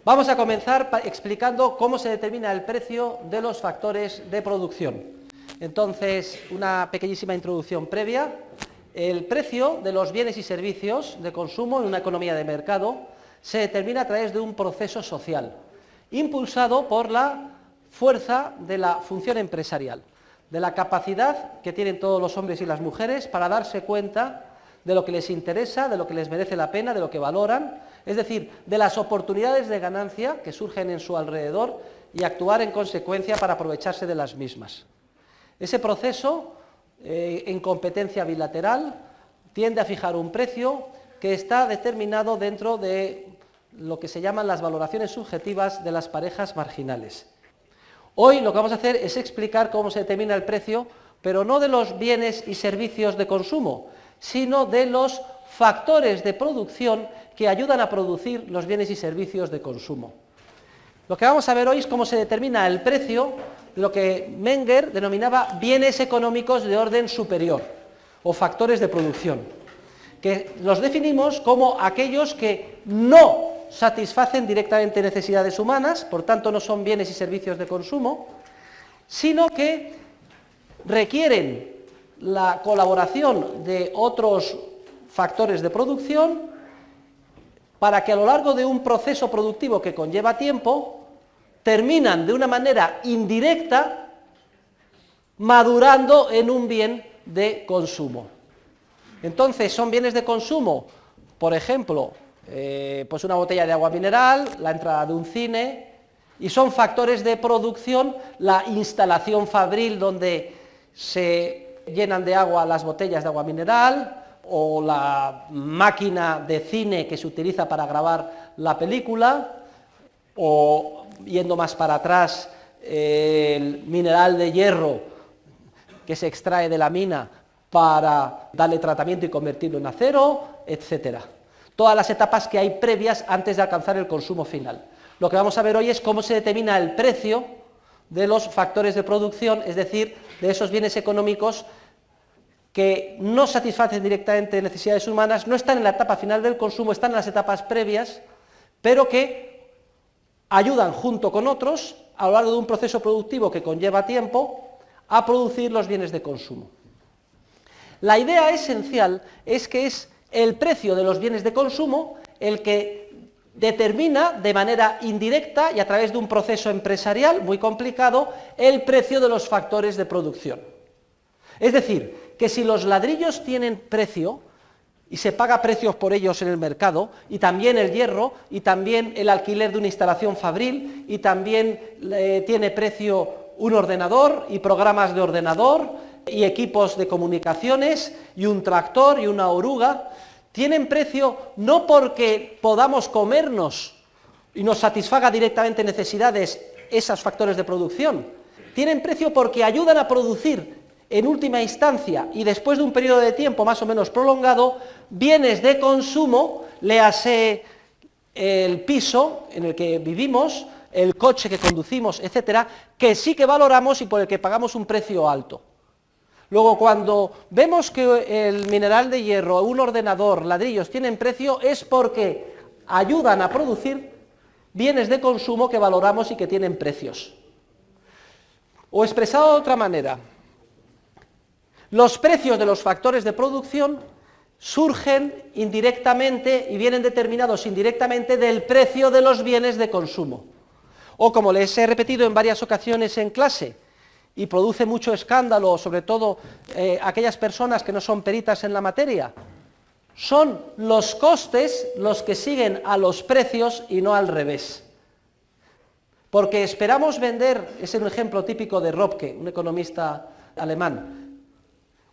Vamos a comenzar explicando cómo se determina el precio de los factores de producción. Entonces, una pequeñísima introducción previa. El precio de los bienes y servicios de consumo en una economía de mercado se determina a través de un proceso social, impulsado por la fuerza de la función empresarial, de la capacidad que tienen todos los hombres y las mujeres para darse cuenta de lo que les interesa, de lo que les merece la pena, de lo que valoran, es decir, de las oportunidades de ganancia que surgen en su alrededor y actuar en consecuencia para aprovecharse de las mismas. Ese proceso, en competencia bilateral, tiende a fijar un precio que está determinado dentro de lo que se llaman las valoraciones subjetivas de las parejas marginales. Hoy lo que vamos a hacer es explicar cómo se determina el precio, pero no de los bienes y servicios de consumo, sino de los factores de producción que ayudan a producir los bienes y servicios de consumo. Lo que vamos a ver hoy es cómo se determina el precio de lo que Menger denominaba bienes económicos de orden superior, o factores de producción, que los definimos como aquellos que no satisfacen directamente necesidades humanas, por tanto no son bienes y servicios de consumo, sino que requieren la colaboración de otros factores de producción para que a lo largo de un proceso productivo que conlleva tiempo, terminan de una manera indirecta madurando en un bien de consumo. Entonces, son bienes de consumo, por ejemplo, pues una botella de agua mineral, la entrada de un cine, y son factores de producción la instalación fabril donde se llenan de agua las botellas de agua mineral, o la máquina de cine que se utiliza para grabar la película, o yendo más para atrás, el mineral de hierro que se extrae de la mina para darle tratamiento y convertirlo en acero, etcétera. Todas las etapas que hay previas antes de alcanzar el consumo final. Lo que vamos a ver hoy es cómo se determina el precio de los factores de producción, es decir, de esos bienes económicos que no satisfacen directamente necesidades humanas, no están en la etapa final del consumo, están en las etapas previas, pero que ayudan junto con otros, a lo largo de un proceso productivo que conlleva tiempo, a producir los bienes de consumo. La idea esencial es que es el precio de los bienes de consumo el que determina de manera indirecta y a través de un proceso empresarial muy complicado el precio de los factores de producción. Es decir, que si los ladrillos tienen precio y se paga precios por ellos en el mercado, y también el hierro, y también el alquiler de una instalación fabril, y también tiene precio un ordenador y programas de ordenador, y equipos de comunicaciones, y un tractor y una oruga, tienen precio no porque podamos comernos y nos satisfaga directamente necesidades esos factores de producción, tienen precio porque ayudan a producir en última instancia y después de un periodo de tiempo más o menos prolongado, bienes de consumo, léase el piso en el que vivimos, el coche que conducimos, etcétera, que sí que valoramos y por el que pagamos un precio alto. Luego, cuando vemos que el mineral de hierro, un ordenador, ladrillos tienen precio, es porque ayudan a producir bienes de consumo que valoramos y que tienen precios. O expresado de otra manera, los precios de los factores de producción surgen indirectamente y vienen determinados indirectamente del precio de los bienes de consumo. O como les he repetido en varias ocasiones en clase, y produce mucho escándalo, sobre todo aquellas personas que no son peritas en la materia, son los costes los que siguen a los precios y no al revés. Porque esperamos vender, es un ejemplo típico de Röpke, un economista alemán,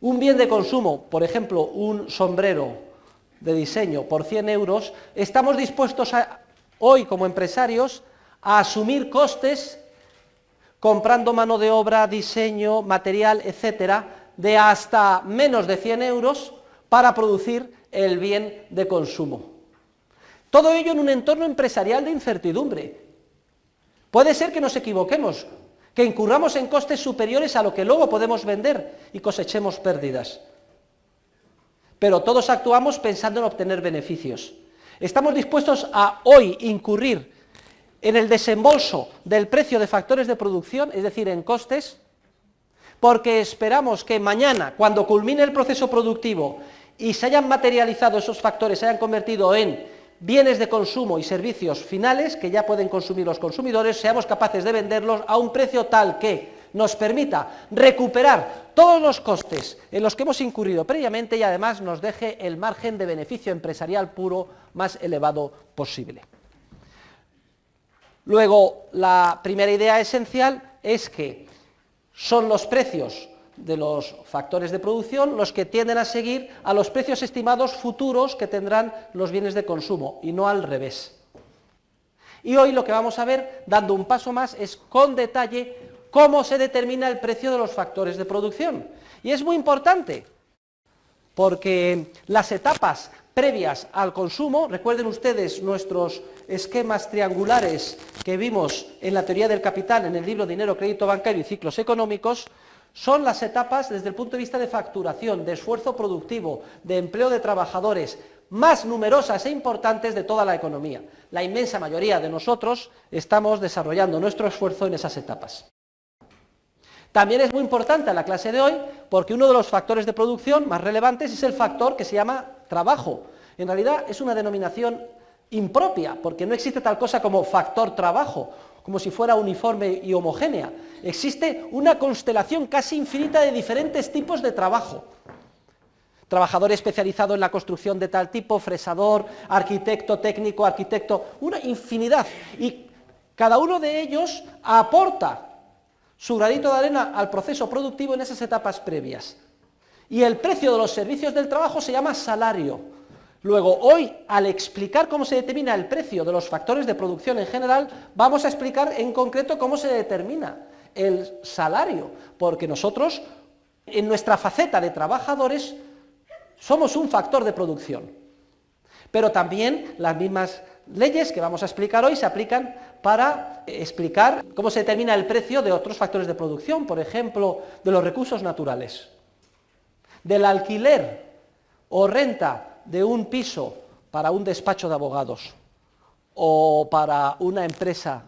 un bien de consumo, por ejemplo, un sombrero de diseño por 100 euros, estamos dispuestos hoy como empresarios a asumir costes comprando mano de obra, diseño, material, etcétera, de hasta menos de 100 euros para producir el bien de consumo. Todo ello en un entorno empresarial de incertidumbre. Puede ser que nos equivoquemos, que incurramos en costes superiores a lo que luego podemos vender y cosechemos pérdidas. Pero todos actuamos pensando en obtener beneficios. Estamos dispuestos a hoy incurrir en el desembolso del precio de factores de producción, es decir, en costes, porque esperamos que mañana, cuando culmine el proceso productivo y se hayan materializado esos factores, se hayan convertido en bienes de consumo y servicios finales que ya pueden consumir los consumidores, seamos capaces de venderlos a un precio tal que nos permita recuperar todos los costes en los que hemos incurrido previamente y además nos deje el margen de beneficio empresarial puro más elevado posible. Luego, la primera idea esencial es que son los precios de los factores de producción los que tienden a seguir a los precios estimados futuros que tendrán los bienes de consumo y no al revés. Y hoy lo que vamos a ver, dando un paso más, es con detalle cómo se determina el precio de los factores de producción. Y es muy importante, porque las etapas previas al consumo, recuerden ustedes nuestros esquemas triangulares que vimos en la teoría del capital, en el libro Dinero, Crédito Bancario y Ciclos Económicos, son las etapas desde el punto de vista de facturación, de esfuerzo productivo, de empleo de trabajadores, más numerosas e importantes de toda la economía. La inmensa mayoría de nosotros estamos desarrollando nuestro esfuerzo en esas etapas. También es muy importante la clase de hoy porque uno de los factores de producción más relevantes es el factor que se llama trabajo. En realidad es una denominación impropia porque no existe tal cosa como factor trabajo, como si fuera uniforme y homogénea. Existe una constelación casi infinita de diferentes tipos de trabajo. Trabajador especializado en la construcción de tal tipo, fresador, arquitecto, técnico, arquitecto, una infinidad. Y cada uno de ellos aporta su granito de arena al proceso productivo en esas etapas previas. Y el precio de los servicios del trabajo se llama salario. Luego, hoy, al explicar cómo se determina el precio de los factores de producción en general, vamos a explicar en concreto cómo se determina el salario, porque nosotros, en nuestra faceta de trabajadores, somos un factor de producción. Pero también las mismas leyes que vamos a explicar hoy se aplican para explicar cómo se determina el precio de otros factores de producción, por ejemplo, de los recursos naturales, del alquiler o renta de un piso para un despacho de abogados o para una empresa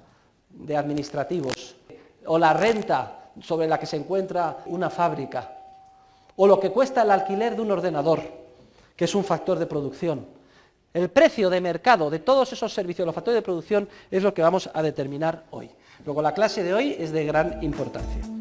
de administrativos, o la renta sobre la que se encuentra una fábrica, o lo que cuesta el alquiler de un ordenador, que es un factor de producción. El precio de mercado de todos esos servicios, los factores de producción, es lo que vamos a determinar hoy. Luego, la clase de hoy es de gran importancia.